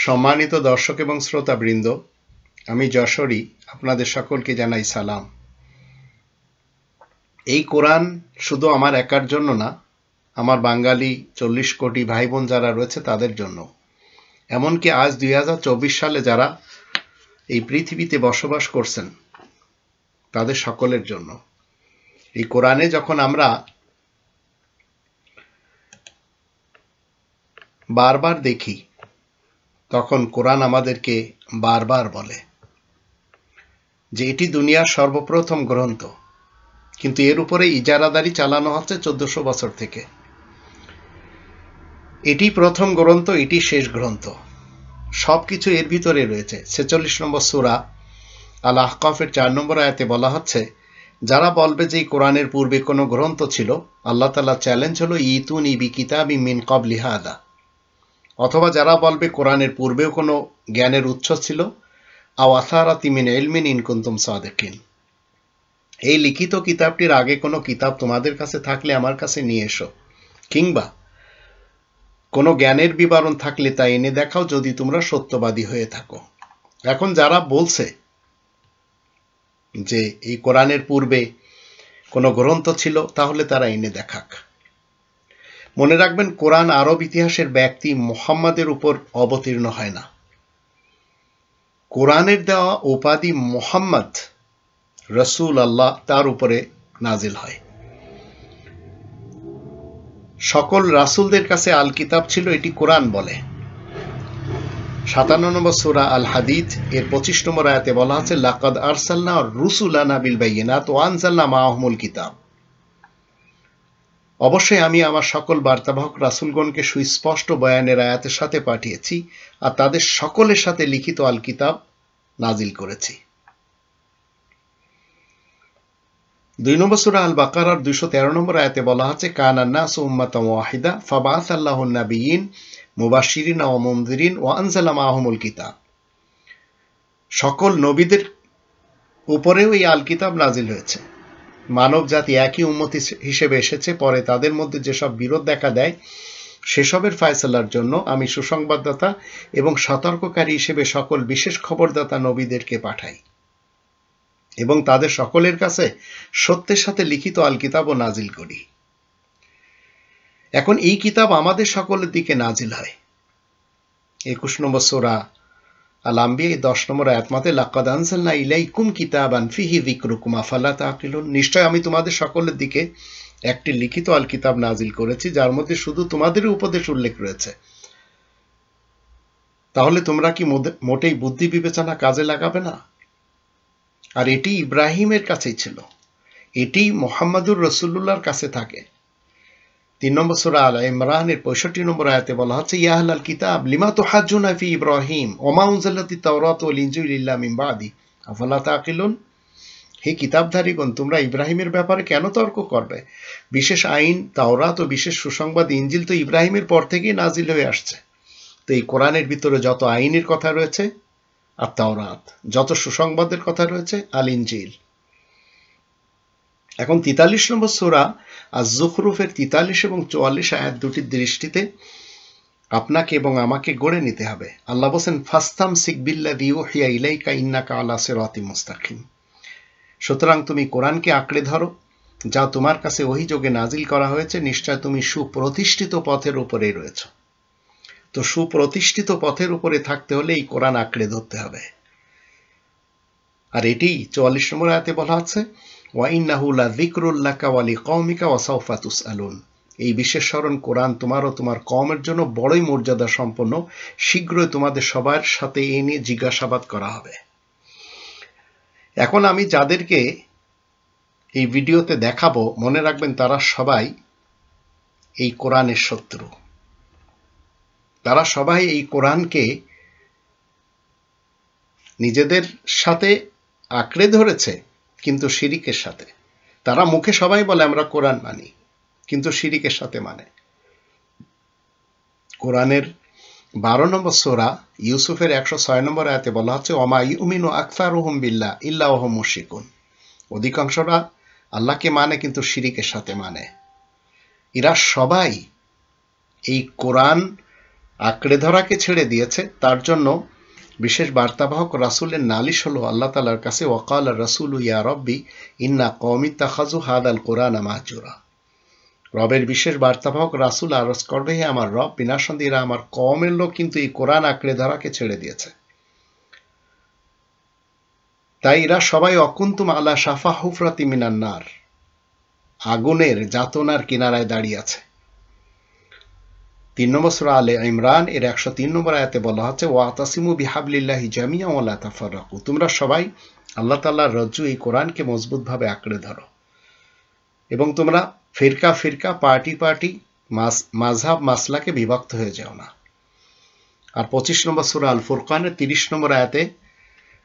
সম্মানিত দর্শক এবং শ্রোতাবৃন্দ, আমি যশোরী আপনাদের সকলকে জানাই সালাম। এই কোরআন শুধু আমার একার জন্য না, আমার বাঙালি 40 কোটি ভাই বোন যারা রয়েছে তাদের জন্য, এমনকি আজ 2024 সালে যারা এই পৃথিবীতে বসবাস করছেন তাদের সকলের জন্য। এই কোরআনে যখন আমরা বারবার দেখি, তখন কোরআন আমাদেরকে বারবার বলে যে এটি দুনিয়ার সর্বপ্রথম গ্রন্থ, কিন্তু এর উপরে ইজারাদারি চালানো হচ্ছে 1400 বছর থেকে। এটি প্রথম গ্রন্থ, এটি শেষ গ্রন্থ, সবকিছু এর ভিতরে রয়েছে। 46 নম্বর সূরা আল আহকাফের 4 নম্বর আয়াতে বলা হচ্ছে, যারা বলবে যে কোরআনের পূর্বে কোনো গ্রন্থ ছিল, আল্লাহ তাআলা চ্যালেঞ্জ হলো ইতুনি বি কিতাবি মিন ক্বাবলি হাদা, অথবা যারা বলবে কোরআনের পূর্বেও কোনো জ্ঞানের উৎস ছিল, আও আসারাতি মিন ইলমিন ইন কুনতুম সাদিকিন, এই লিখিত কিতাবটির আগে কোনো কিতাব তোমাদের কাছে থাকলে আমার কাছে নিয়ে এসো, কিংবা কোনো জ্ঞানের বিবরণ থাকলে তা এনে দেখাও যদি তোমরা সত্যবাদী হয়ে থাকো। এখন যারা বলছে যে এই কোরআনের পূর্বে কোনো গ্রন্থ ছিল, তাহলে তারা এনে দেখাক। মনে রাখবেন, কোরআন আরব ইতিহাসের ব্যক্তি মুহাম্মাদের উপর অবতীর্ণ হয় না। কোরআনের দেওয়া উপাধি মুহাম্মদ রসুল আল্লাহ, তার উপরে নাজিল হয়। সকল রাসূলদের কাছে আল কিতাব ছিল, এটি কোরআন বলে। 57 নম্বর সূরা আল হাদিদ এর 25 নম্বর আয়াতে বলা আছে, লাকাদ আরসালনা রুসুলানা বিল বাইয়িনাত ওয়া আনজালনা মাআহুমুল কিতাব, অবশ্যই আমি আমার সকল বার্তাবাহক রাসূলগণকে সুস্পষ্ট বয়ানের আয়াতের সাথে পাঠিয়েছি, আর তাদের সকলের সাথে লিখিত আল কিতাব নাজিল করেছি। 2 নম্বর সূরা আল বাকারার 213 নম্বর আয়াতে বলা আছে, কানান নাসু উম্মাতান ওয়াহিদা ফাবাআসাল্লাহুন নাবিয়্যিন মুবাশশিরিন ওয়া মুনযিরিন ওয়া আনজালা মাআহুমুল কিতাব, সকল নবীদের উপরেও এই আল কিতাব নাজিল হয়েছে। মানব জাতি একই উম্মত হিসেবে এসেছে, পরে তাদের মধ্যে যেসব বিরোধ দেখা দেয় সেসবের ফয়সালার জন্য আমি সুসংবাদদাতা এবং সতর্ককারী হিসেবে সকল বিশেষ খবরদাতা নবীদেরকে পাঠাই, এবং তাদের সকলের কাছে সত্যের সাথে লিখিত আল কিতাবও নাজিল করি। এখন এই কিতাব আমাদের সকলের দিকে নাজিল হয়। 21 নম্বর সূরা আল আম্বিয়া 10 নম্বর আয়াত মতে, লাকাদ আনজালনা ইলাইকুম কিতাবান ফিহি যিকরুকুম আফালা তাকিলুন, নিশ্চয় আমি তোমাদের সকলের দিকে একটি লিখিত আল কিতাব নাজিল করেছি, যার মধ্যে শুধু তোমাদেরই উপদেশ উল্লেখ রয়েছে। তাহলে তোমরা কি মোটেই বুদ্ধি বিবেচনা কাজে লাগাবে না? আর এটি ইব্রাহিমের কাছেই ছিল, এটি মুহাম্মাদুর রাসূলুল্লাহর কাছে থাকে। 3 নম্বর সূরা আল ইমরানের 65 নম্বর আয়াতে বলা হচ্ছে, ইয়া আহলাল কিতাব লিমা তুহাজ্জুনা ফি ইব্রাহিম ওয়া মা উনজিলাতিত তাওরাত ওয়াল ইনজিল ইল্লা মিন বাদি আফালা তাকিলুন, হে কিতাবধারীগণ, তোমরা ইব্রাহিমের ব্যাপারে কেন তর্ক করবে? বিশেষ আইন তাওরাত ও বিশেষ সুসংবাদ ইনজিল তো ইব্রাহিমের পর থেকেই নাজিল হয়ে আসছে। তো এই কোরআনের ভিতরে যত আইনের কথা রয়েছে আর তাওরাত, যত সুসংবাদের কথা রয়েছে আল ইনজিল। এখন 43 নম্বর সূরা আজ-জুখরুফের 43 এবং 44 আয়াত দুটির দৃষ্টিতে আপনাকে এবং আমাকে গড়ে নিতে হবে। আল্লাহ বলেন, ফাস্তামসিক বিল্লাযী উহিয়া ইলাইকা ইন্নাকা আলা সিরাতিম মুস্তাকিম, সুতরাং তুমি কোরআনকে আঁকড়ে ধরো যা তোমার কাছে ওহীযোগে নাজিল করা হয়েছে, নিশ্চয় তুমি সুপ্রতিষ্ঠিত পথের উপরে রয়েছো। তো সুপ্রতিষ্ঠিত পথের উপরে থাকতে হলে এই কোরআন আঁকড়ে ধরতে হবে। আর এটি 44 নম্বর আয়াতে বলা আছে, ওয়া ইন্নাহু লাযিকরুল লাকা ওয়া লিকাওমিকা ওয়া সাওফা তুসআলুন, এই বিশেষ স্মরণ কোরআন তোমার ও তোমার কওমের জন্য বড়ই মর্যাদা সম্পন্ন, শীঘ্রই তোমাদের সবার সাথে এই নিয়ে জিজ্ঞাসাবাদ করা হবে। এখন আমি যাদেরকে এই ভিডিওতে দেখাবো, মনে রাখবেন তারা সবাই এই কোরআনের শত্রু। তারা সবাই এই কোরআনকে নিজেদের সাথে আঁকড়ে ধরেছে, কিন্তু শিরিকের সাথে। তারা মুখে সবাই বলে আমরা কোরআন মানি, কিন্তু শিরিকের সাথে মানে। কোরআনের 12 নম্বর সূরা ইউসুফের 106 নম্বর আয়াতে বলা হচ্ছে, ওমা ইউমিনু আকসারুহুম বিল্লাহ ইল্লা ওয়া হুম মুশরিকুন, অধিকাংশরা আল্লাহকে মানে কিন্তু শিরিকের সাথে মানে। এরা সবাই এই কোরআন আঁকড়ে ধরাকে ছেড়ে দিয়েছে, তার জন্য বিশেষ বার্তাবাহক রাসূলের নালিশ হলো আল্লাহ তাআলার কাছে, ওয়াকাল রাসূল ইয়া রব্বি ইন্না কওমি তাখাযু হাদাল কুরআনা মাহজুরা। রবের বিশেষ বার্তাবাহক রাসূল আরজ করবে, হে আমার রব, বিনাসন্দেহে এরা আমার কওমের লোক কিন্তু এই কোরআন আঁকড়ে ধরাকে ছেড়ে দিয়েছে। তাই এরা সবাই অকুন্তুম আলা শাফা হুফরাতি মিনান নার, আগুনের যাতনার কিনারায় দাঁড়িয়ে আছে। 3 নম্বর সূরা আলে ইমরান এর 103 নম্বর আয়াতে বলা হচ্ছে, ওয়াতাসিমু বিহাবলিল্লাহি জামিআন ওয়া লা তাফাররাকু, তোমরা সবাই আল্লাহ তাআলার রজ্জু এই কোরআনকে মজবুতভাবে আঁকড়ে ধরো এবং তোমরা ফিরকা ফিরকা, পার্টি পার্টি, মাযহাব মাসলাকে বিভক্ত হয়ে যাও না। আর 25 নম্বর সূরা আল ফুরকানের 30 নম্বর আয়াতে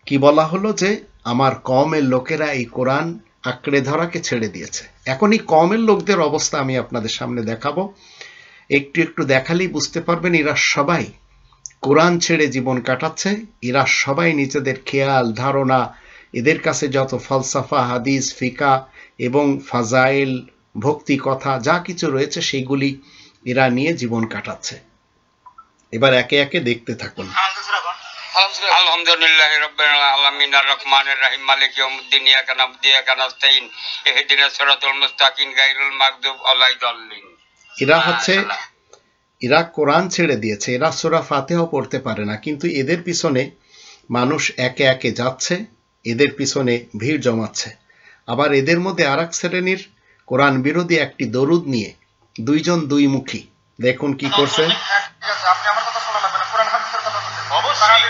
কি বলা হলো যে আমার কওমের লোকেরা এই কোরআন আঁকড়ে ধরাকে ছেড়ে দিয়েছে। এখন এই কওমের লোকদের অবস্থা আমি আপনাদের সামনে দেখাবো, একটু একটু দেখালেই বুঝতে পারবেন এরা সবাই কোরআন ছেড়ে জীবন কাটাচ্ছে। এরা সবাই নিজেদের খেয়াল ধারণা, এদের কাছে যত ফলসাফা, হাদিস, ফিকা এবং ফাজাইল, ভক্তি কথা যা কিছু রয়েছে সেগুলি এরা নিয়ে জীবন কাটাচ্ছে। এবার একে একে দেখতে থাকুন। আলহামদুলিল্লাহি রাব্বিল আলামিন আর রহমানির রহিম মালিক ইয়াউমিদ্দিন ইয়াকা নাবুদু ওয়া ইয়াকা নাস্তাইন ইহদিনাস সিরাতাল মুস্তাকিম গায়রুল মাগদুব আলাইহিম। এরা কোরআন ছেড়ে দিয়েছে, এরা সূরা ফাতিহাও পড়তে পারে না, কিন্তু এদের পিছনে মানুষ একে একে যাচ্ছে, এদের পিছনে ভিড় জমাচ্ছে। আবার এদের মধ্যে আরেক শ্রেণীর কোরআন বিরোধী একটি দরুদ নিয়ে দুইজন দুই মুখী, দেখুন কি করছে। আপনি আমার কথা শোনা লাগবে না, কোরআন হাদিসের কথা বলতে অবশ্যই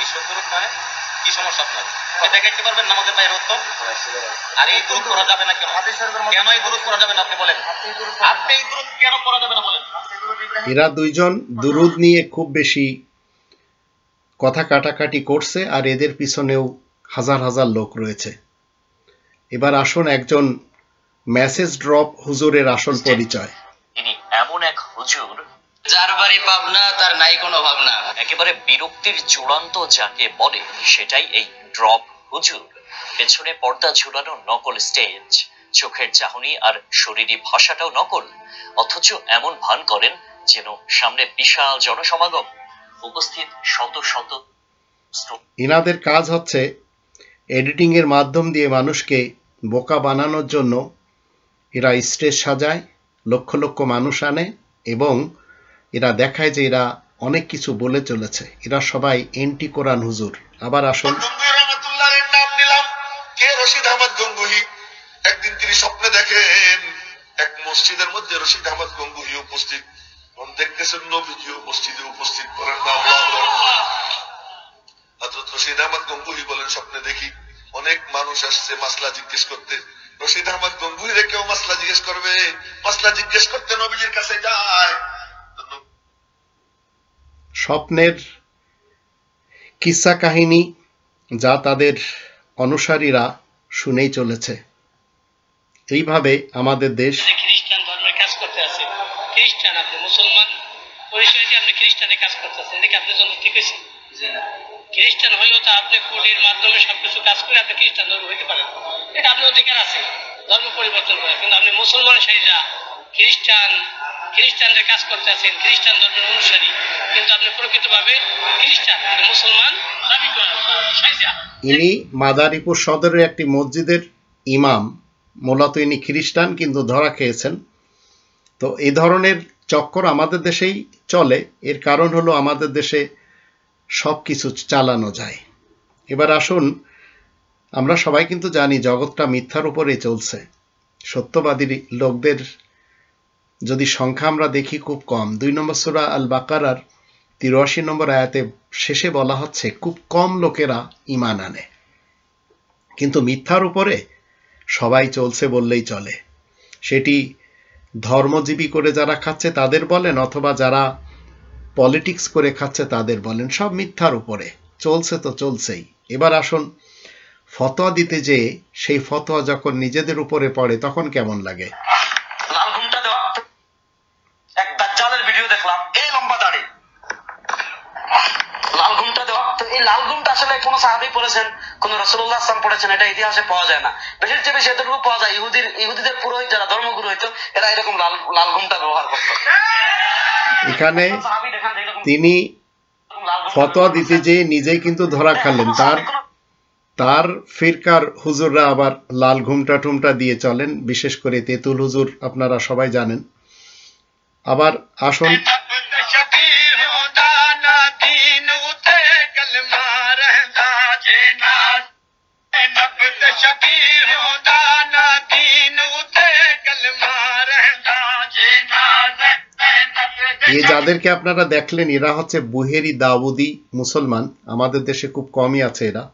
এই শব্দরূপ মানে কি সমস্যা আপনার? এটা দেখতে পারবেন নামাজের বাইরে উত্তম। আর এই দরুদ করা যাবে না কেন? কেন এই দরুদ করা যাবে না আপনি বলেন? আপনি এই দরুদ কেন করা যাবে না বলেন? এরা দুইজন দুরুদ নিয়ে খুব বেশি কথা কাটাকাটি করছে আর এদের পিছনেও হাজার হাজার লোক রয়েছে। এবার আসুন একজন মেসেজ ড্রপ হুজুরের আসল পরিচয়। তিনি এমন এক হুজুর যার বাড়ি পাবনা, তার নাই কোনো ভাবনা। একেবারে বিরক্তির চূড়ান্ত যাকে বলে সেটাই এই ড্রপ হুজুর। পেছনে পর্দা ঝুলানো নকল স্টেজ, চোখের চাহনি আর শরীরী ভাষাটাও নকল, অথচ এমন ভান করেন যেন সামনে বিশাল জনসমাগম, উপস্থিত শত শত। ইনাদের কাজ হচ্ছে এডিটিং এর মাধ্যম দিয়ে মানুষকে বোকা বানানোর জন্য এরা স্টেজ সাজায়, লক্ষ লক্ষ মানুষ আনে এবং এরা দেখায় যে এরা অনেক কিছু বলে চলেছে। এরা সবাই এন্টি কোরআন হুজুর। আবার আসুন, নাম নিলাম কে? রশিদ আহমদ গঙ্গুহি। একদিন তিনি স্বপ্নে দেখেন এক মসজিদের মধ্যে রশিদ আহমদ গঙ্গুহি উপস্থিত, দেখতেছেন নবীজি মসজিদে উপস্থিত করেন না। হযরত রশিদ আহমদ গঙ্গুহি বলেন, স্বপ্নে দেখি অনেক মানুষ আসছে মাসলা জিজ্ঞেস করতে। রশিদ আহমদ গঙ্গুহি রে কেউ মাসলা জিজ্ঞেস করবে, মাসলা জিজ্ঞেস করতে নবীজির কাছে যায়। স্বপ্নের কিসসা কাহিনী যা তাদের অনুসারীরা শুনেই চলেছে। এইভাবে আমাদের দেশ খ্রিস্টান ধর্মের কাজ করতে আছে, খ্রিস্টান আপনি মুসলমান পরিচয় দিয়ে আপনি খ্রিস্টানের কাজ করতে আছেন, এটা কি আপনার জন্য ঠিক হয়েছে? খ্রিস্টান হলেও তো আপনি কোডির মাধ্যমে সবকিছু কাজ করে আপনি খ্রিস্টান ধর্ম হইতে পারেন, এটা আপনার অধিকার আছে ধর্ম পরিবর্তন করে। কিন্তু আপনি মুসলমান সাইজা খ্রিস্টানদের কাজ করতে আছেন, খ্রিস্টান ধর্মের অনুসারী, কিন্তু আপনি প্রকৃতভাবে খ্রিস্টান মুসলমান দাবি করেন সাইজা। ইনি মাদারীপুর সদরের একটি মসজিদের ইমাম, মূলত ইনি খ্রিস্টান কিন্তু ধরা খেয়েছেন। তো এই ধরনের চক্কর আমাদের দেশেই চলে। এর কারণ হলো আমাদের দেশে সব কিছু চালানো যায়। এবার আসুন, আমরা সবাই কিন্তু জানি জগৎটা মিথ্যার উপরে চলছে। সত্যবাদী লোকদের যদি সংখ্যা আমরা দেখি খুব কম। 2 নম্বর সূরা আল বাকারার 83 নম্বর আয়াতে শেষে বলা হচ্ছে খুব কম লোকেরা ঈমান আনে, কিন্তু মিথ্যার উপরে সবাই চলছে বললেই চলে। সেটি ধর্মজীবী করে যারা খাচ্ছে তাদের বলেন, অথবা যারা পলিটিক্স করে খাচ্ছে তাদের বলেন, সব মিথ্যার উপরে চলছে তো চলছেই। এবার আসুন, ফতোয়া দিতে যে সেই ফতোয়া যখন নিজেদের উপরে পড়ে তখন কেমন লাগে। লাল ঘুমটা দেওয়া এক দাজ্জালের ভিডিও দেখলাম, এই লম্বা দাড়ি, লাল ঘুমটা দেওয়া। তো এই লাল ঘুমটা আসলে কোন সাহাবী পড়েছেন, কোন রাসূলুল্লাহ সাল্লাল্লাহু আলাইহি ওয়াসাল্লাম পড়েছেন, এটা ইতিহাসে পাওয়া যায় না। বেশির চেয়ে বেশি এতটুকু পাওয়া যায় ইহুদিদের পুরোহিত যারা ধর্মগুরু হইতো এরা এরকম লাল ঘুমটা ব্যবহার করত। এখানে তিনি ফতোয়া দিতে যেয়ে নিজেই কিন্তু ধরা খেলেন। তার ফিরকার হুজুররা আবার লাল ঘুমটা টুমটা দিয়ে চলেন, বিশেষ করে তেতুল হুজুর আপনারা সবাই জানেন। আবার আসুন এই যাদেরকে আপনারা দেখলেন এরা হচ্ছে বুহেরি দাউদি মুসলমান, আমাদের দেশে খুব কমই আছে এরা।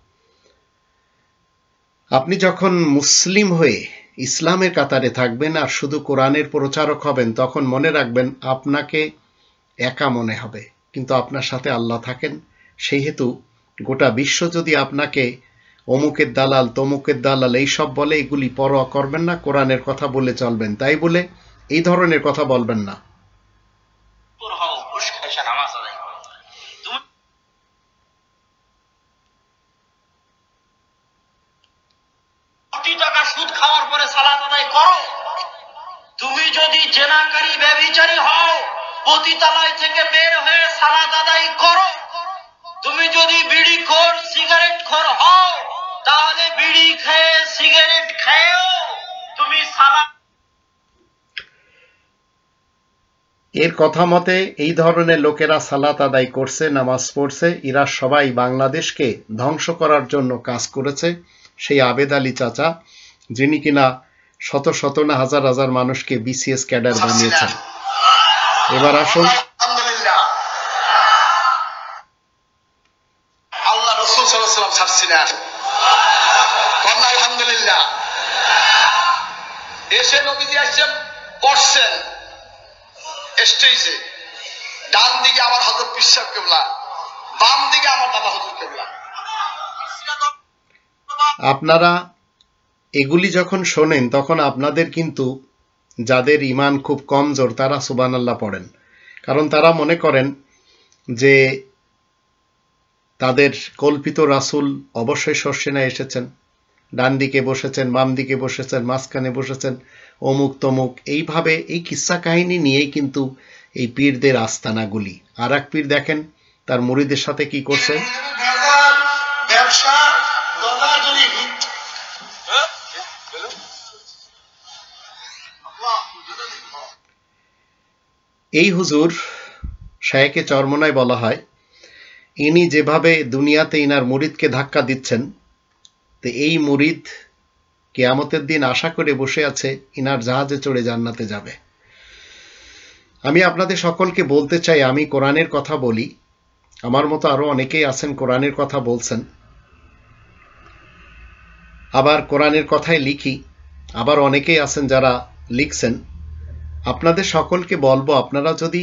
আপনি যখন মুসলিম হয়ে ইসলামের কাতারে থাকবেন আর শুধু কোরআনের প্রচারক হবেন, তখন মনে রাখবেন আপনাকে একা মনে হবে, কিন্তু আপনার সাথে আল্লাহ থাকেন। সেই হেতু গোটা বিশ্ব যদি আপনাকে অমুকের দালাল তমুকের দালাল এইসব বলে, এগুলি পরোয়া করবেন না, কোরআনের কথা বলে চলবেন। তাই বলে এই ধরনের কথা বলবেন না। টাকা সুদ খাওয়ার পরে সালাত আদায় করো। তুমি যদি জেনাকারী ব্যভিচারী হও, পতিতালয় থেকে বের হয়ে সালাত আদায় করো। তুমি যদি বিড়িখোর সিগারেটখোর হও, তাহলে বিড়ি খেয়ে সিগারেট খেয়েও তুমি সালাত। এর কথা মতে এই ধরনের লোকেরা সালাত আদায় করছে, নামাজ পড়ছে, এরা সবাই বাংলাদেশকে ধ্বংস করার জন্য কাজ করেছে। সেই আবেদ আলী চাচা, যিনি কিনা শত শত না হাজার হাজার মানুষকে বিসিএস ক্যাডার বানিয়েছেন। এবার আসুন আল্লাহ রাসূল সাল্লাল্লাহু আলাইহি ওয়াসাল্লাম ছাড়ছিলেন, কন্যা আলহামদুলিল্লাহ। এসে নবীজি আসছেন, বসছেন স্টেজে, ডান দিকে আমার হযরত পীর সাহেব কিবলা, বাম দিকে আমার দাদা হুজুর কিবলা। আপনারা এগুলি যখন শোনেন তখন আপনাদের কিন্তু যাদের ঈমান খুব কমজোর তারা সুবহানাল্লাহ পড়েন, কারণ তারা মনে করেন যে তাদের কল্পিত রাসূল অবশ্যই শস্যেনা এসেছেন, ডান দিকে বসেছেন, বাম দিকে বসেছেন, মাঝখানে বসেছেন, অমুক তমুক, এইভাবে এই কিস্সা কাহিনী নিয়েই কিন্তু এই পীরদের আস্তানাগুলি। আর এক পীর দেখেন তার মুরিদের সাথে কি করছে। ব্যবসা এই হুজুর শায়েখে চরমনায় বলা হয়, ইনি যেভাবে দুনিয়াতে ইনার মুরিদকে ধাক্কা দিচ্ছেন, তো এই মুরিদ কিয়ামতের দিন আশা করে বসে আছে ইনার জাহাজে চড়ে জান্নাতে যাবে। আমি আপনাদের সকলকে বলতে চাই, আমি কোরআনের কথা বলি, আমার মতো আরো অনেকেই আছেন কোরআনের কথা বলছেন, আবার কোরআনের কথাই লিখি, আবার অনেকেই আছেন যারা লিখছেন। আপনাদের সকলকে বলবো, আপনারা যদি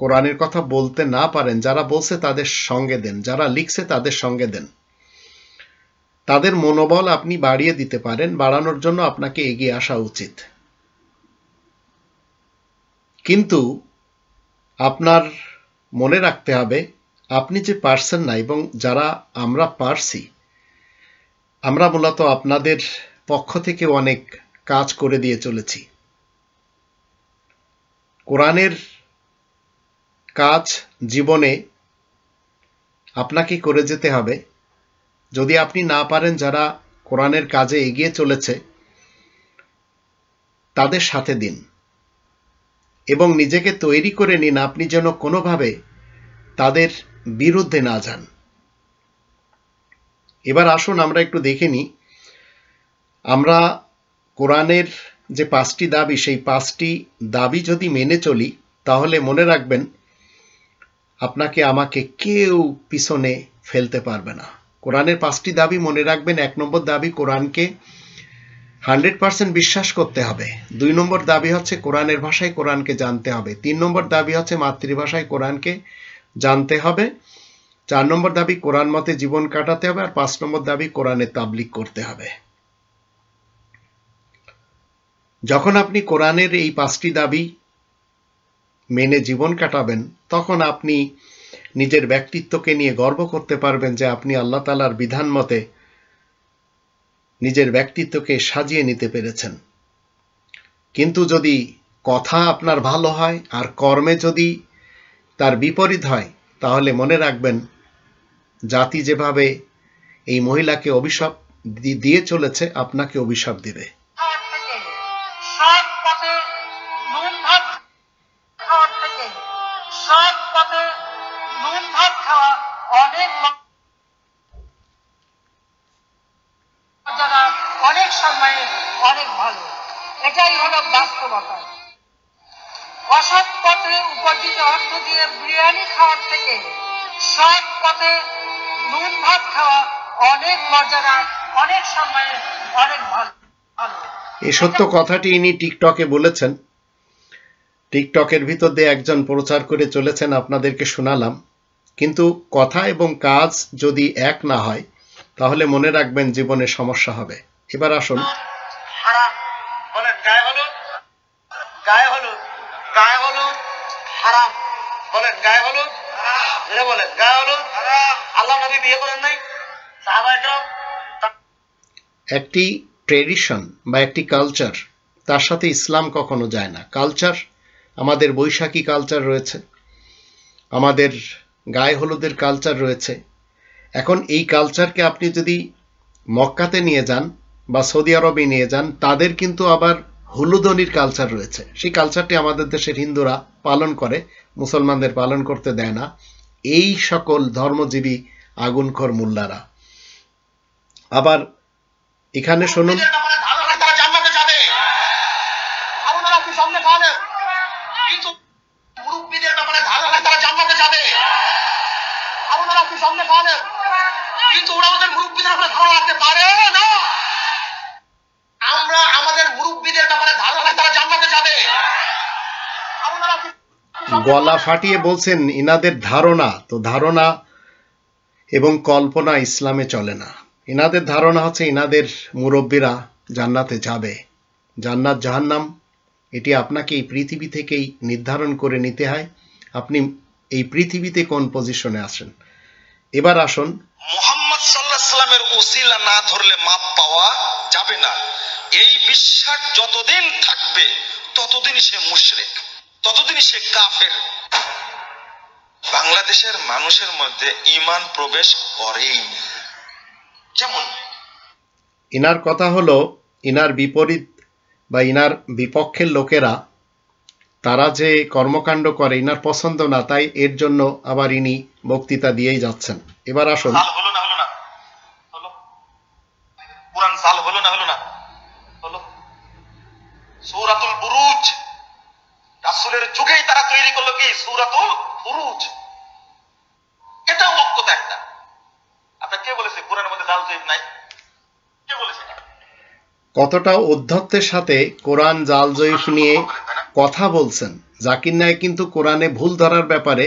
কোরআনের কথা বলতে না পারেন, যারা বলছে তাদের সঙ্গে দেন, যারা লিখছে তাদের সঙ্গে দেন। তাদের মনোবল আপনি বাড়িয়ে দিতে পারেন, বাড়ানোর জন্য আপনাকে এগিয়ে আসা উচিত। কিন্তু আপনার মনে রাখতে হবে, আপনি যে পারছেন না এবং যারা আমরা পারছি, আমরা মূলত আপনাদের পক্ষ থেকে অনেক কাজ করে দিয়ে চলেছি। কোরআনের কাজ জীবনে আপনাকে করে যেতে হবে। যদি আপনি না পারেন, যারা কোরআনের কাজে এগিয়ে চলেছে তাদের সাথে দিন এবং নিজেকে তৈরি করে নিন, আপনি যেন কোনোভাবে তাদের বিরুদ্ধে না যান। এবার আসুন আমরা একটু দেখে নিই, আমরা কোরআনের যে 5টি দাবি, সেই 5টি দাবি যদি মেনে চলি, তাহলে মনে রাখবেন আপনাকে আমাকে কেউ পিছনে ফেলতে পারবে না। কোরআনের 5টি দাবি মনে রাখবেন। 1 নম্বর দাবি, কোরআনকে 100% বিশ্বাস করতে হবে। 2 নম্বর দাবি হচ্ছে কোরআনের ভাষায় কোরআনকে জানতে হবে। 3 নম্বর দাবি হচ্ছে মাতৃভাষায় কোরআনকে জানতে হবে। 4 নম্বর দাবি কোরআন মতে জীবন কাটাতে হবে। আর 5 নম্বর দাবি কোরআনের তাবলীগ করতে হবে। যখন আপনি কোরআনের এই 5টি দাবি মেনে জীবন কাটাবেন, তখন আপনি নিজের ব্যক্তিত্বকে নিয়ে গর্ব করতে পারবেন যে আপনি আল্লাহ তাআলার বিধান মতে নিজের ব্যক্তিত্বকে সাজিয়ে নিতে পেরেছেন। কিন্তু যদি কথা আপনার ভালো হয় আর কর্মে যদি তার বিপরীত হয়, তাহলে মনে রাখবেন জাতি যেভাবে এই মহিলাকে অভিশাপ দিয়ে চলেছে, আপনাকে অভিশাপ দিবে। সৎ পথে নুন ভাত খাওয়ার থেকে সৎ পথে নুন ভাত খাওয়া অনেক মর্যাদা, অনেক সম্মানে অনেক ভালো। এটাই হলো বাস্তবতা। অসৎ পথে উপার্জিত অর্থ দিয়ে বিরিয়ানি খাওয়ার থেকে সৎ পথে নুন ভাত খাওয়া অনেক মর্যাদা, অনেক সম্মানে অনেক ভালো। এই সত্য কথাটি ইনি টিকটকে বলেছেন। টিকটকের ভিতর দিয়ে একজন প্রচার করে চলেছেন, আপনাদেরকে শোনালাম। কিন্তু কথা এবং কাজ যদি এক না হয়, তাহলে মনে রাখবেন জীবনে সমস্যা হবে। এবার আসুন, হারাম বলেন, গায়ে হলো গায়ে হলো গায়ে হলো হারাম বলেন, গায়ে হলো এটা বলেন, গায়ে হলো আল্লাহ নবী বিয়ে করেন নাই, সাহাবায়ে কেরাম একটি ট্রেডিশন বা একটি কালচার, তার সাথে ইসলাম কখনো যায় না। কালচার, আমাদের বৈশাখী কালচার রয়েছে, আমাদের গায়ে হলুদের কালচার রয়েছে। এখন এই কালচারকে আপনি যদি মক্কাতে নিয়ে যান বা সৌদি আরবে নিয়ে যান, তাদের কিন্তু আবার হুলুদনির কালচার রয়েছে। সেই কালচারটি আমাদের দেশের হিন্দুরা পালন করে, মুসলমানদের পালন করতে দেয় না এই সকল ধর্মজীবী আগুনখোর মোল্লারা। আবার এখানে শুনুন, তারা জান্নাতে যাবে, আপনারা কি সামনে খাওয়ালেন, কিন্তু মুরব্বীদের ব্যাপারে ধারণা তারা জান্নাতে যাবে, আপনারা কি সামনে খাওয়ালেন, কিন্তু ওরা আমাদের মুরব্বীদের ব্যাপারে ধারণা রাখতে পারে না। আমরা আমাদের মুরব্বীদের ব্যাপারে ধারণা তারা জান্নাতে যাবে, আপনারা কি গলা ফাটিয়ে বলছেন ইনাদের ধারণা। তো ধারণা এবং কল্পনা ইসলামে চলে না। ইনাদের ধারণা হচ্ছে ইনাদের মুরব্বীরা জান্নাতে যাবে। জান্নাত জাহান্নাম এটি আপনাকে এই পৃথিবী থেকেই নির্ধারণ করে নিতে হয়, আপনি এই পৃথিবীতে কোন পজিশনে আছেন। এবার আসুন, মুহাম্মদ সাল্লাল্লাহু আলাইহি সাল্লামের ওসিলা না ধরলে মাপ পাওয়া যাবে না, এই বিশ্বাস যতদিন থাকবে ততদিনই সে মুশরিক, ততদিনই সে কাফের। বাংলাদেশের মানুষের মধ্যে ঈমান প্রবেশ করেই না। যেমন ইনার কথা হলো, ইনার বিপরীত বা ইনার বিপক্ষের লোকেরা তারা যে কর্মকাণ্ড করে ইনার পছন্দ না, তাই এর জন্য আবার ইনি বক্তৃতা দিয়েই যাচ্ছেন। এবার আসুন, জাল হলো না হলো না হলো, কুরআন জাল হলো না হলো না হলো। সূরাতুল বুরুজ রাসূলের যুগেই তারা তৈরি করলো কি সূরাতুল বুরুজ। এটা হকতা একটা। আপনার কে বলেছে কুরআনের মধ্যে জাল জয়ীব নাই? কে বলেছে? কতটা উদ্ধত্তের সাথে কোরআন জাল জয়ীফ নিয়ে কথা বলছেন। জাকির নায়েক কিন্তু কোরআনে ভুল ধরার ব্যাপারে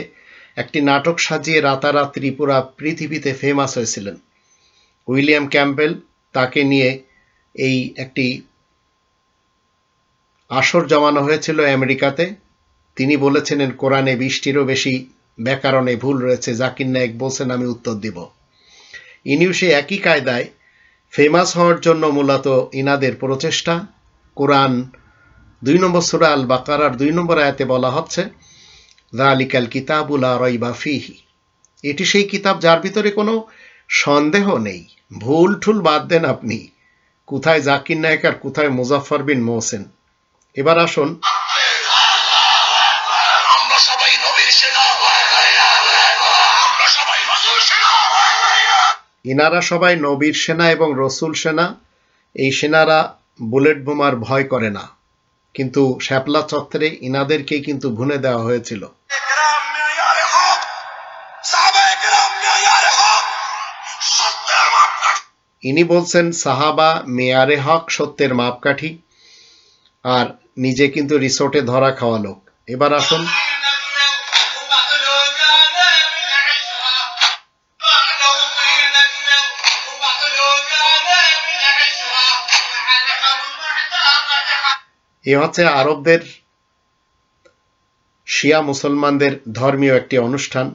একটি নাটক সাজিয়ে রাতারাতি পুরা পৃথিবীতে ফেমাস হয়েছিলেন। উইলিয়াম ক্যাম্পবেল তাকে নিয়ে এই একটি আসর জমানো হয়েছিল আমেরিকাতে। তিনি বলেছিলেন কোরআনে 20টিরও বেশি ব্যাকরণে ভুল রয়েছে। জাকির নায়েক বলছেন আমি উত্তর দিব। ইনিও সে একই কায়দায় ফেমাস হওয়ার জন্য মূলত ইনাদের প্রচেষ্টা। কোরআন 2 নম্বর সূরা আল বাকারার 2 নম্বর আয়াতে বলা হচ্ছে যালিকাল কিতাবু লা রাইবা ফীহি, এটি সেই কিতাব যার ভিতরে কোনো সন্দেহ নেই। ভুল ঠুল বাদ দেন আপনি, কোথায় জাকির নায়েক আর কোথায় মুজাফফর বিন মোহসেন। এবার আসুন, আমরা সবাই নবীর সেনা, আমরা সবাই রাসূল সেনা। ইনারা সবাই নবীর সেনা এবং রসুল সেনা। এই সেনারা বুলেট বোমার ভয় করে না, কিন্তু শ্যাপলা চত্বরে ইনাদেরকেই কিন্তু ভুনে দেওয়া হয়েছিল। کرام معیار حق، صحابہ کرام معیار حق، সত্যের মাপকাঠি। ইনি বলছেন সাহাবা মেয়ারে হক, সত্যের মাপকাঠি, আর নিজে কিন্তু রিসোর্টে ধরা খাওয়া লোক। এবার আসুন, এ হচ্ছে আরবদের শিয়া মুসলমানদের ধর্মীয় একটি অনুষ্ঠান।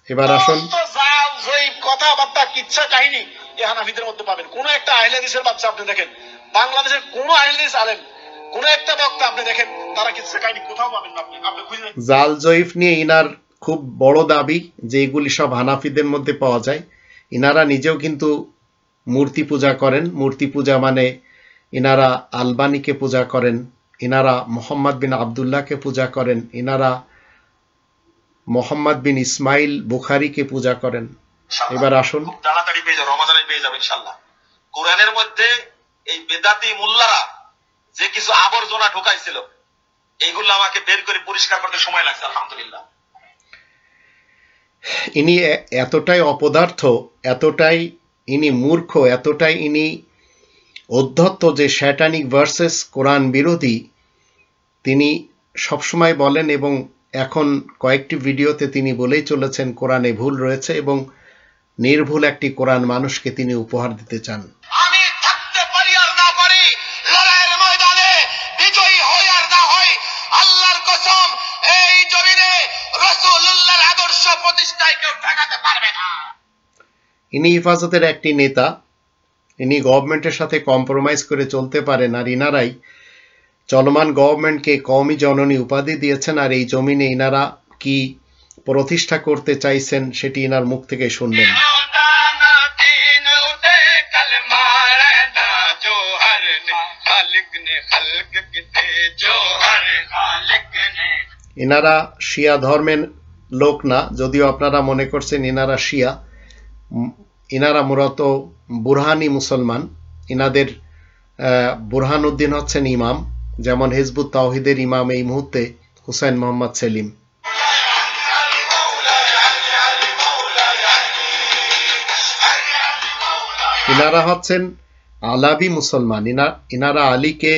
এবার আসুন, জাল জয়ীব কথাবার্তা কিচ্ছা কাহিনী এই হানাফিদের মধ্যে পাবেন। কোন একটা আহলে হাদিসের বাচ্চা আপনি দেখেন, বাংলাদেশের কোন আহলে হাদিস আলেম, কোন একটা বক্তা আপনি দেখেন, তারা কিচ্ছা কাহিনী কোথাও পাবেন না। আপনি খুঁজে জাল জয়ীফ নিয়ে ইনার খুব বড় দাবি যে এগুলি সব হানাফিদের মধ্যে পাওয়া যায়। ইনারা নিজেও কিন্তু মূর্তি পূজা করেন। মূর্তি পূজা মানে ইনারা আলবানিকে পূজা করেন, ইনারা মোহাম্মদ বিন আবদুল্লাহকে পূজা করেন, ইনারা মোহাম্মদ বিন ইসমাইল বুখারীকে পূজা করেন। এবার আসুন, খুব তাড়াতাড়ি পেয়ে যাবেন, রমাদানে পেয়ে যাবেন ইনশাআল্লাহ। কোরআনের মধ্যে এই বেদাতি মুল্লারা যে কিছু আবর্জনা ঢুকাইছিল, এইগুলো আমাকে বের করে পরিষ্কার করতে সময় লাগছে আলহামদুলিল্লাহ। ইনি এতটাই অপদার্থ, এতটাই ইনি মূর্খ, এতটাই ইনি অধ্যত্ত যে শ্যাটানিক ভার্সেস কোরআন বিরোধী তিনি সবসময় বলেন, এবং এখন কয়েকটি ভিডিওতে তিনি বলেই চলেছেন কোরআনে ভুল রয়েছে এবং নির্ভুল একটি কোরআন মানুষকে তিনি উপহার দিতে চান। আমি থাকতে পারি আর না পারি, লড়াইয়ের ময়দানে বিজয়ী হই আর না হই, আল্লাহর কসম এই জমিনে রাসূলুল্লাহর আদর্শ প্রতিষ্ঠায় কেউ ঠেকাতে পারবে না। ইনি হেফাজতের একটি নেতা, ইনি গভর্নমেন্টের সাথে কম্প্রোমাইজ করে চলতে পারেন, আর ইনারাই চলমান গভর্নমেন্টকে কওমি জননী উপাধি দিয়েছেন। আর এই জমিনে ইনারা কি প্রতিষ্ঠা করতে চাইছেন সেটি ইনার মুখ থেকে শুনবেন। ইনারা শিয়া ধর্মের লোক না, যদিও আপনারা মনে করছেন ইনারা শিয়া। ইনারা মূলত বুরহানি মুসলমান। ইনাদের বুরহানুদ্দিন হচ্ছেন ইমাম, যেমন হিজবুত তাওহীদের ইমাম এই মুহূর্তে হুসাইন মোহাম্মদ সেলিম। ইনারা হচ্ছেন আলাবি মুসলমান। ইনারা আলীকে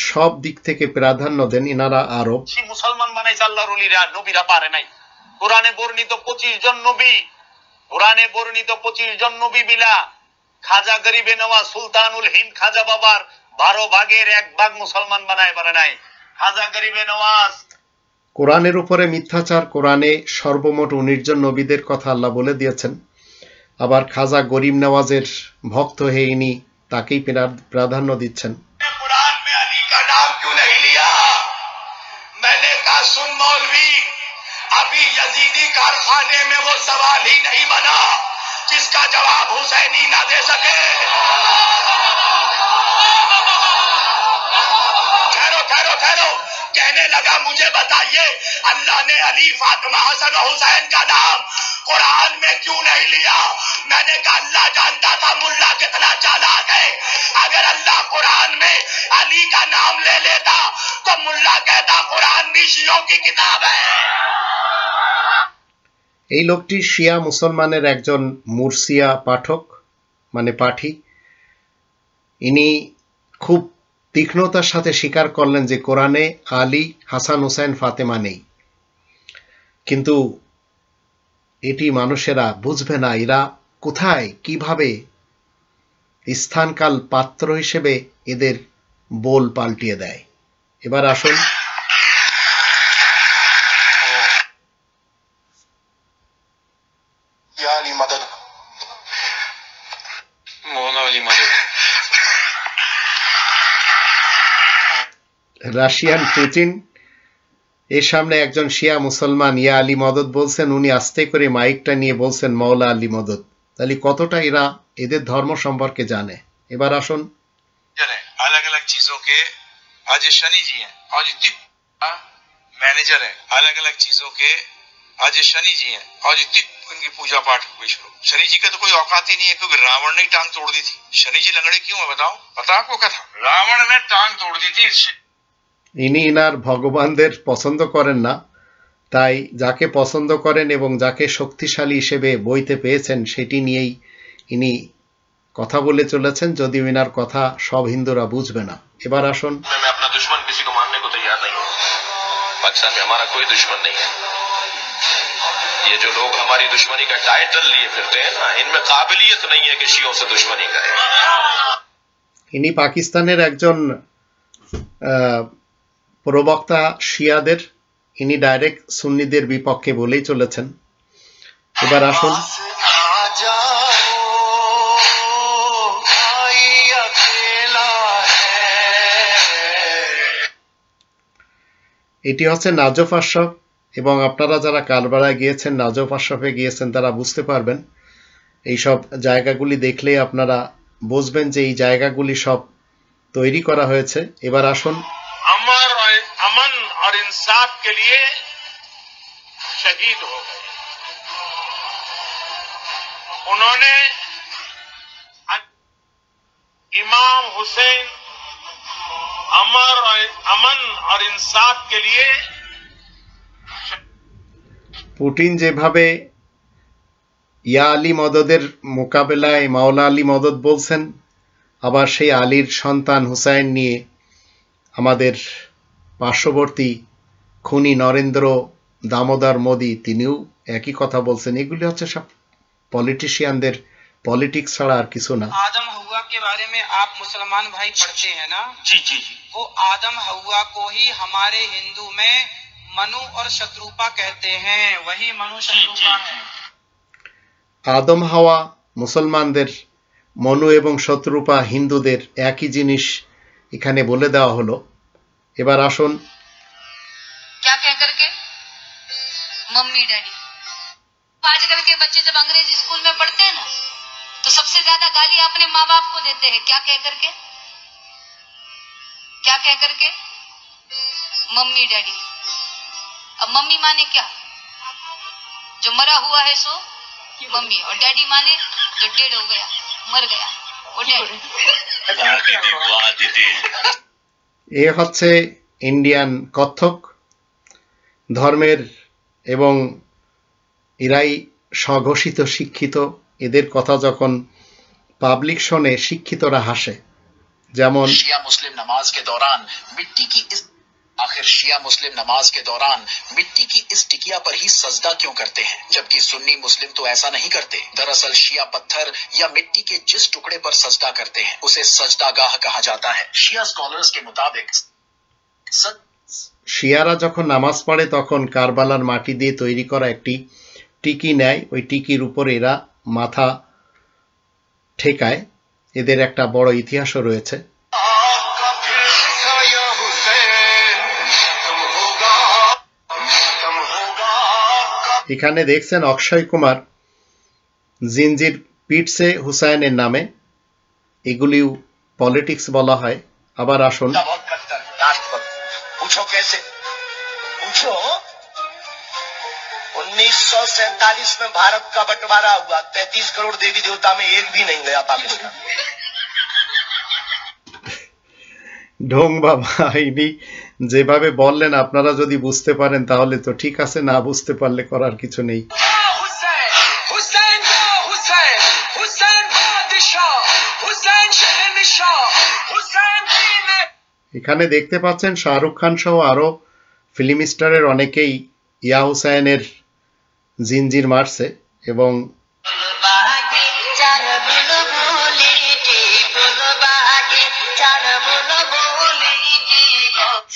সব দিক থেকে প্রাধান্য দেন। ইনারা আরব। মুসলমান বানাইছে আল্লাহর ওলিরা, নবীরা পারে নাই। কোরআনে বর্ণিত 25 জন নবী, কোরআনে বর্ণিত 25 জন নবী বিলা খাজা গরিবে নওয়াজ সুলতানুল হিন্দ খাজা বাবার 12 ভাগের 1 ভাগ মুসলমান বানায় পারে নাই খাজা গরিবে নওয়াজ। কোরআনের উপরে মিথ্যাচার। কোরআনে সর্বমোট 19 জন নবীদের কথা আল্লাহ বলে দিয়েছেন। আবার খাজা গরিব নওয়াজের ভক্ত হয়ে ইনি তাকেই প্রাধান্য দিচ্ছেন। कुरान में अली का नाम क्यों नहीं लिया? मैंने कहा सुन मौलवी, अभी यजीदी कारखाने में वो सवाल ही नहीं बना जिसका जवाब हुसैनी ना दे सके। ठहरो ठहरो ठहरो, कहने लगा मुझे बताइए अल्लाह ने अली फातिमा हसन और हुसैन का नाम कुरान में क्यों नहीं लिया? मैंने कहा अल्लाह जानता था मुल्ला कितना चालाक है। अगर अल्लाह कुरान में अली का नाम ले लेता तो मुल्ला कहता कुरान भी शियों की किताब है। এই লোকটি শিয়া মুসলমানের একজন মুরসিয়া পাঠক, মানে পাঠী। ইনি খুব তীক্ষ্ণতার সাথে স্বীকার করলেন যে কোরআনে আলী, হাসান, হুসাইন, ফাতেমা নেই। কিন্তু এটি মানুষেরা বুঝবে না। এরা কোথায় কিভাবে স্থানকাল পাত্র হিসেবে এদের বোল পাল্টিয়ে দেয়। এবার আসুন, রাশিয়ান পুতিন এর সামনে একজন শিয়া মুসলমান ইয়া আলী মদদ বলছেন, উনি আস্তে করে মাইকটা নিয়ে বলছেন মওলা আলী মদদ। তাহলে কতটা এরা এদের ধর্ম সম্পর্কে জানে। এবার আসুন, अलग अलग चीजों के आज ये शनि जी हैं और इतनी मैनेजर है, अलग अलग चीजों के आज ये शनि जी हैं और इतनी उनकी पूजा पाठ हुई शुरू। शनि जी का तो कोई औकात ही नहीं है, क्योंकि रावण ने टांग तोड़ दी थी। शनि जी लंगड़े क्यों है बताओ? पता आपको क्या था? रावण ने टांग तोड़ दी थी। ইনি ইনার ভগবানদের পছন্দ করেন না, তাই যাকে পছন্দ করেন এবং যাকে শক্তিশালী হিসেবে বইতে পেয়েছেন সেটি নিয়েই ইনি কথা বলে চলেছেন, যদিও ইনার কথা সব হিন্দুরা বুঝবে না। এবার আসুন, मैं अपना दुश्मन किसी को मानने को तैयार नहीं हूं। पाकिस्तान में हमारा कोई दुश्मन नहीं है। ये जो लोग हमारी दुश्मनी का टाइटल लिए फिरते हैं ना, इनमें काबिलियत नहीं है कि शियों से दुश्मनी करें। ইনি পাকিস্তানের একজন প্রবক্তা শিয়াদের। ইনি ডাইরেক্ট সুন্নিদের বিপক্ষে বলেই চলেছেন। এবার আসুন এটি হচ্ছে নাজফ আশরাফ, এবং আপনারা যারা কারবালায় গিয়েছেন, নাজফ আশরাফে গিয়েছেন, তারা বুঝতে পারবেন। এইসব জায়গাগুলি দেখলে আপনারা বুঝবেন যে এই জায়গাগুলি সব তৈরি করা হয়েছে। এবার আসুন अमन और इंसाफ के लिए शहीद हो गए। उन्होंने इमाम हुसैन अमन और इंसाफ के लिए পুটিন যেভাবে ইয়া আলী মদদের মোকাবেলায় মাওলা আলী মদদ বলছেন, আবার সেই আলীর সন্তান হুসাইন নিয়ে আমাদের পার্শ্ববর্তী খুনি নরেন্দ্র দামোদর মোদি তিনিও একই কথা বলছেন। এগুলি হচ্ছে সব পলিটিশিয়ানদের पॉलिटिक्स ছাড়া আর কিছু না। आदम हवा के बारे में आप मुसलमान भाई पढ़ते हैं ना? जी जी जी। वो आदम हवा को ही हमारे हिंदू में मनु और शत्रुपा कहते हैं, वही मनु शत्रुपा है। আদম হাওয়া মুসলমানদের, মনু এবং শত্রুপা হিন্দুদের একই জিনিস এখানে বলে দেওয়া হলো। এবার আসুন क्या कह करके मम्मी डैडी। आजकल के बच्चे जब अंग्रेजी स्कूल में पढ़ते हैं ना, तो सबसे ज्यादा गाली अपने माँ बाप को देते हैं। क्या कह करके मम्मी डैडी। अब मम्मी माने क्या? जो मरा हुआ है सो मम्मी, और डैडी माने जो डेड हो गया, मर गया, वो डैडी। এ হচ্ছে ইন্ডিয়ান কত্থক ধর্মের, এবং এরাই স্বঘোষিত শিক্ষিত। এদের কথা যখন পাবলিক শোনে শিক্ষিতরা হাসে। যেমন शिया मुस्लिम नमाज के दौरान मिट्टी की इस आखिर शिया मुस्लिम नमाज के दौरान मिट्टी की इस टिकिया पर ही सजदा क्यों करते हैं, जबकि सुन्नी मुस्लिम तो ऐसा नहीं करते। दरअसल शिया पत्थर या मिट्टी के जिस टुकड़े पर सजदा करते हैं उसे सजदागाह कहा जाता है। शिया स्कॉलर्स के मुताबिक শিয়ারা যখন নামাজ পড়ে তখন কারবালার মাটি দিয়ে তৈরি করা একটি টিকি নেয়, ওই টিকির উপর এরা মাথা ঠেকায়। এদের একটা বড় ইতিহাসও রয়েছে। এখানে দেখছেন অক্ষয় কুমার জিঞ্জির পিটছে হুসাইনের নামে, এগুলিও পলিটিক্স বলা হয়। আবার আসুন पूछो कैसे पूछो। 1947 में भारत का बंटवारा हुआ, 33 करोड़ देवी देवता में एक भी नहीं गया पाकिस्तान। ঢং বাবা, ইনি যেভাবে বললেন আপনারা যদি বুঝতে পারেন তাহলে তো ঠিক আছে, না বুঝতে পারলে করার কিছু নেই। এখানে দেখতে পাচ্ছেন শাহরুখ খান সহ আরো ফিল্ম স্টারের অনেকেই ইয়া হুসাইনের জিঞ্জির মারছে। এবং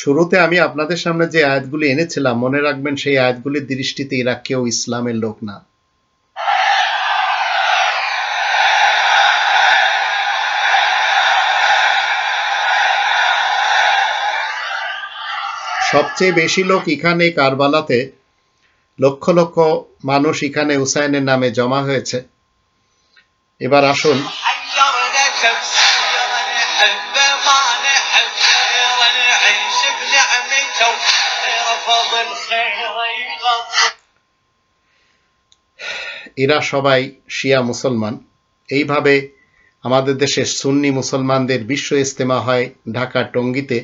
শুরুতে আমি আপনাদের সামনে যে আয়াতগুলি এনেছিলাম, মনে রাখবেন সেই আয়াতগুলির দৃষ্টিতে এরা কেউ ইসলামের লোক না। সবচেয়ে বেশি লোক এখানে কারবালাতে, লক্ষ লক্ষ মানুষ এখানে হুসাইনের নামে জমা হয়েছে। এবার আসুন এরা সবাই শিয়া মুসলমান। এইভাবে আমাদের দেশে সুন্নি মুসলমানদের বিশ্ব ইজতেমা হয় ঢাকা টঙ্গীতে।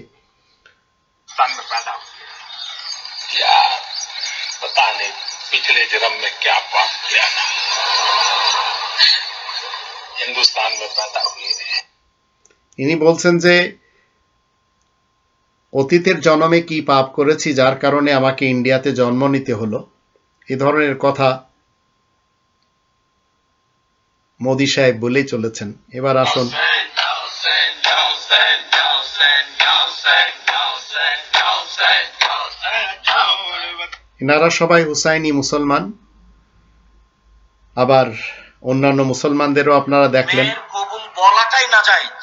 पिछले जन्म में क्या पाप किया था, हिंदुस्तान में पैदा हुए हैं। ইনি বলছেন যে অতীতের জন্মে কি পাপ করেছি যার কারণে আমাকে ইন্ডিয়াতে জন্ম নিতে হলো। এই ধরনের কথা মোদি সাহেব বলেই চলেছেন। এবার আসুন এনারা সবাই হুসাইনি মুসলমান। আবার অন্যান্য মুসলমানদেরও আপনারা দেখলেন মেয়ের কবুল বলাটাই না জায়েজ,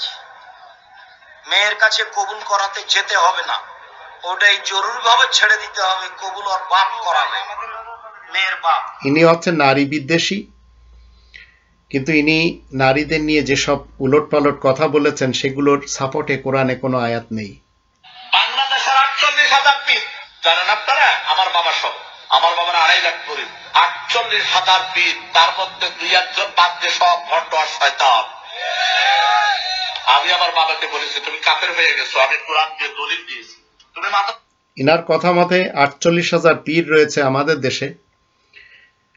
মেয়ের কাছে কবুল করাতে যেতে হবে না, ওটাই জরুরি ভাবে ছেড়ে দিতে হবে, কবুল আর বাপ করাবে, মেয়ের বাপ। ইনি হচ্ছেন নারী বিদ্বেষী, কিন্তু ইনি নারীদের নিয়ে যেসব উলটপালট কথা বলেছেন সেগুলোর সাপোর্টে কোরআনে কোনো আয়াত নেই। বাংলাদেশের 48,000 পীর জানেন আপনারা, আমার বাবা সব, আমার বাবার 2.5 লাখ পীর, 48,000 পীর, তার মধ্যে 2-1 বাদ দিয়ে সব ভণ্ড আর শয়তান। আমি আমার বাবাকে বলেছি তুমি কাফের হয়ে গেছো, আমি কোরআন দিয়ে দলিল দিয়েছি, তুমি মাথা। ইনার কথা মতে 48,000 পীর রয়েছে আমাদের দেশে,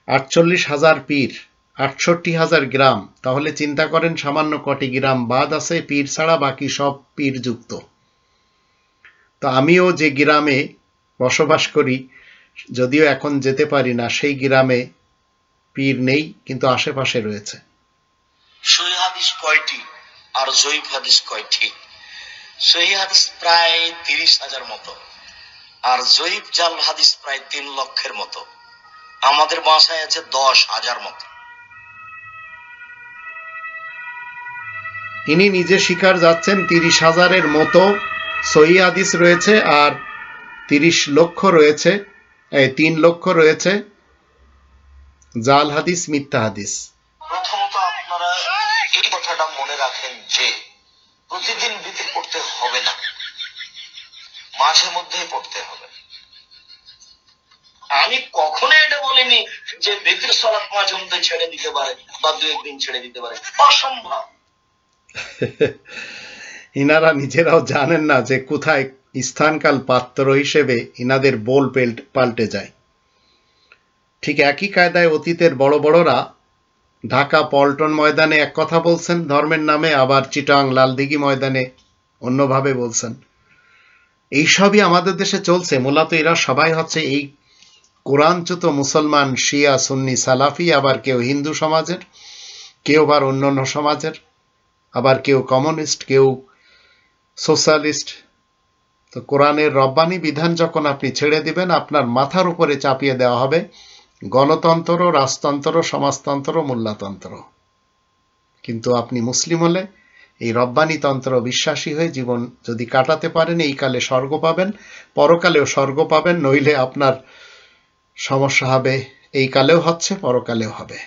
48,000 পীর, 68,000 গ্রাম, তাহলে চিন্তা করেন সামান্য কটি গ্রাম বাদ আছে পীর ছাড়া, বাকি সব পীর যুক্ত। তো আমিও যে গ্রামে বসবাস করি, যদিও এখন যেতে পারি না, সেই গ্রামে পীর নেই, কিন্তু আশেপাশে রয়েছে। সহিহ হাদিস কয়টি আর জয়ীফ হাদিস কয়টি? সহিহ হাদিস প্রায় 30,000 মতো, আর জয়ীফ জাল হাদিস প্রায় 3 লক্ষের মতো। আমাদের ভাষায় আছে 10,000 মতো। ইনি নিজে স্বীকার যাচ্ছেন 30,000-এর মতো সহিহ হাদিস রয়েছে, আর 30 লক্ষ রয়েছে, 3 লক্ষ রয়েছে জাল হাদিস, মিথ্যা হাদিস। প্রথমত আপনারা এই কথাটা মনে রাখেন যে প্রতিদিন বিতির পড়তে হবে না, মাঝে মধ্যেই পড়তে হবে। আমি কখনো এটা বলিনি যে বিতির সালাত মাঝে মধ্যে ছেড়ে দিতে পারে বা 2-1 দিন ছেড়ে দিতে পারে, অসম্ভব। ইনারা নিজেরাও জানেন না যে কোথায় স্থানকাল পাত্র হিসেবে ইনাদের বোল পাল্টে যায়। ঠিক একই কায়দায় অতীতের বড় বড়রা ঢাকা পল্টন ময়দানে এক কথা বলছেন ধর্মের নামে, আবার চিটাং লালদিঘি ময়দানে অন্যভাবে বলছেন। এইসবই আমাদের দেশে চলছে। মূলত এরা সবাই হচ্ছে এই কোরআনচ্যুত মুসলমান, শিয়া, সুন্নি, সালাফি, আবার কেউ হিন্দু সমাজের, কেউ আবার অন্যান্য সমাজের, আবার কেউ কমিউনিস্ট, কেউ সোশ্যালিস্ট। তো কোরআনের রব্বানি বিধান যখন আপনি ছেড়ে দিবেন, আপনার মাথার উপরে চাপিয়ে দেওয়া হবে গণতন্ত্র, রাজতন্ত্র, সমাজতন্ত্র, মোল্লাতন্ত্র। কিন্তু আপনি মুসলিম হলে এই রব্বানি তন্ত্র বিশ্বাসী হয়ে জীবন যদি কাটাতে পারেন, এই কালে স্বর্গ পাবেন, পরকালেও স্বর্গ পাবেন, নইলে আপনার সমস্যা হবে, এই কালেও হচ্ছে, পরকালেও হবে।